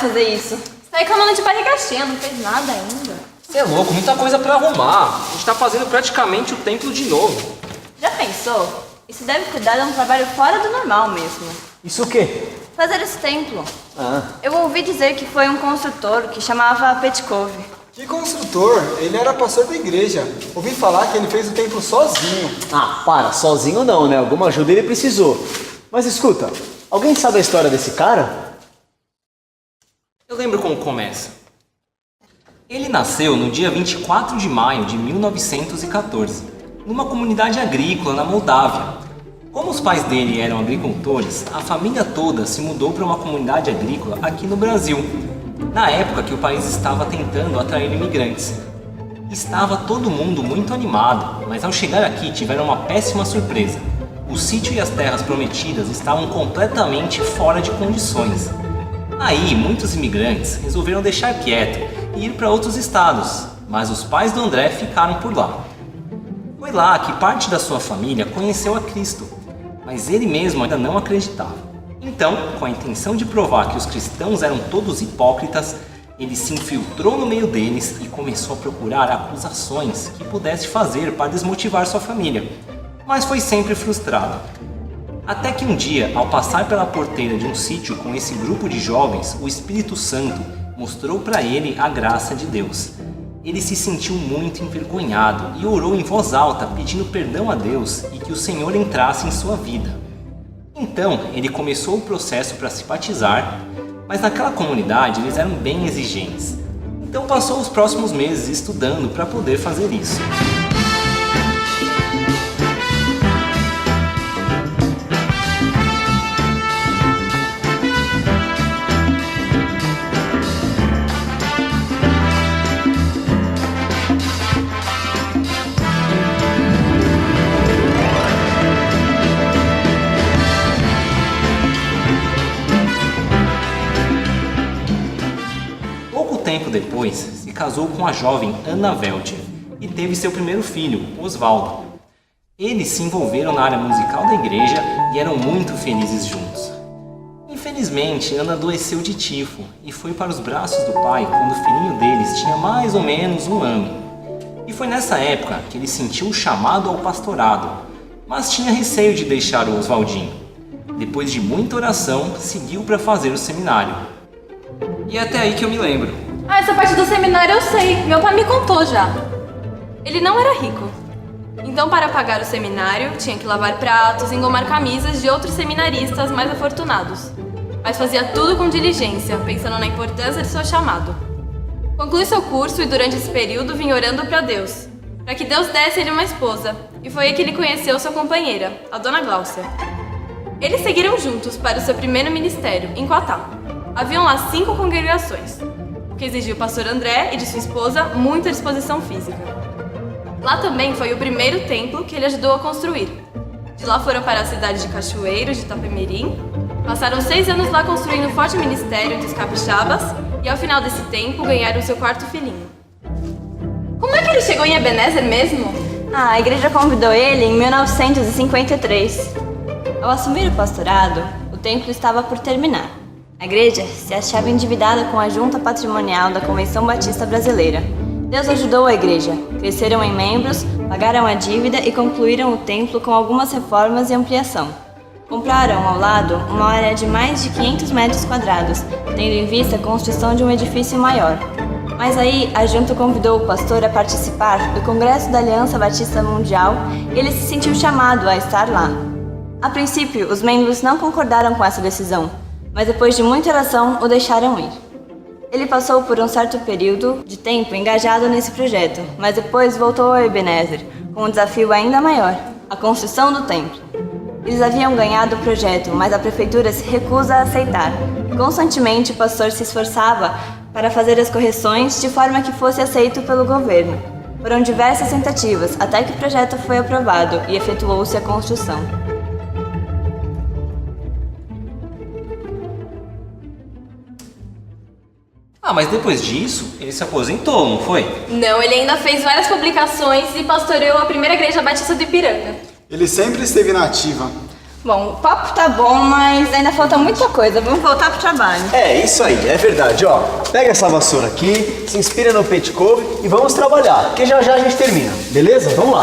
fazer isso. Você tá reclamando de barriga cheia, não fez nada ainda. Você é louco, muita coisa pra arrumar. A gente tá fazendo praticamente o templo de novo. Já pensou? Isso deve cuidar de um trabalho fora do normal mesmo. Isso o quê? Fazer esse templo. Ah. Eu ouvi dizer que foi um construtor que chamava Petkov. Que construtor? Ele era pastor da igreja. Ouvi falar que ele fez o templo sozinho. Ah, para, sozinho não, né? Alguma ajuda ele precisou. Mas escuta, alguém sabe a história desse cara? Eu lembro como começa. Ele nasceu no dia 24 de maio de 1914, numa comunidade agrícola na Moldávia. Como os pais dele eram agricultores, a família toda se mudou para uma comunidade agrícola aqui no Brasil, na época que o país estava tentando atrair imigrantes. Estava todo mundo muito animado, mas ao chegar aqui tiveram uma péssima surpresa. O sítio e as terras prometidas estavam completamente fora de condições. Aí, muitos imigrantes resolveram deixar quieto e ir para outros estados, mas os pais do André ficaram por lá. Foi lá que parte da sua família conheceu a Cristo, mas ele mesmo ainda não acreditava. Então, com a intenção de provar que os cristãos eram todos hipócritas, ele se infiltrou no meio deles e começou a procurar acusações que pudesse fazer para desmotivar sua família, mas foi sempre frustrado. Até que um dia, ao passar pela porteira de um sítio com esse grupo de jovens, o Espírito Santo mostrou para ele a graça de Deus. Ele se sentiu muito envergonhado e orou em voz alta, pedindo perdão a Deus e que o Senhor entrasse em sua vida. Então, ele começou o processo para se batizar, mas naquela comunidade eles eram bem exigentes. Então passou os próximos meses estudando para poder fazer isso. Tempo depois, se casou com a jovem Anna Velter e teve seu primeiro filho, Osvaldo. Eles se envolveram na área musical da igreja e eram muito felizes juntos. Infelizmente, Ana adoeceu de tifo e foi para os braços do pai quando o filhinho deles tinha mais ou menos 1 ano. E foi nessa época que ele sentiu o chamado ao pastorado, mas tinha receio de deixar o Osvaldinho. Depois de muita oração, seguiu para fazer o seminário. E é até aí que eu me lembro. Ah, essa parte do seminário eu sei. Meu pai me contou já. Ele não era rico. Então, para pagar o seminário, tinha que lavar pratos, engomar camisas de outros seminaristas mais afortunados. Mas fazia tudo com diligência, pensando na importância de seu chamado. Conclui seu curso e durante esse período vinha orando para Deus, para que Deus desse ele uma esposa. E foi aí que ele conheceu sua companheira, a Dona Gláucia. Eles seguiram juntos para o seu primeiro ministério, em Coatá. Haviam lá 5 congregações, o que exigiu o pastor André e de sua esposa muita disposição física. Lá também foi o primeiro templo que ele ajudou a construir. De lá foram para a cidade de Cachoeiro, de Itapemirim, passaram 6 anos lá construindo o forte ministério dos capixabas e ao final desse tempo ganharam seu 4º filhinho. Como é que ele chegou em Ebenezer mesmo? A igreja convidou ele em 1953. Ao assumir o pastorado, o templo estava por terminar. A igreja se achava endividada com a junta patrimonial da Convenção Batista Brasileira. Deus ajudou a igreja, cresceram em membros, pagaram a dívida e concluíram o templo com algumas reformas e ampliação. Compraram ao lado uma área de mais de 500 metros quadrados, tendo em vista a construção de um edifício maior. Mas aí a junta convidou o pastor a participar do Congresso da Aliança Batista Mundial e ele se sentiu chamado a estar lá. A princípio, os membros não concordaram com essa decisão, mas depois de muita oração, o deixaram ir. Ele passou por um certo período de tempo engajado nesse projeto, mas depois voltou a Ebenezer, com um desafio ainda maior, a construção do templo. Eles haviam ganhado o projeto, mas a prefeitura se recusa a aceitar. Constantemente, o pastor se esforçava para fazer as correções de forma que fosse aceito pelo governo. Foram diversas tentativas, até que o projeto foi aprovado e efetuou-se a construção. Ah, mas depois disso, ele se aposentou, não foi? Não, ele ainda fez várias publicações e pastoreou a primeira igreja batista do Ipiranga. Ele sempre esteve na ativa. Bom, o papo tá bom, mas ainda falta muita coisa. Vamos voltar pro trabalho. É, isso aí, é verdade, ó. Pega essa vassoura aqui, se inspira no peixe couve e vamos trabalhar, porque já já a gente termina, beleza? Vamos lá.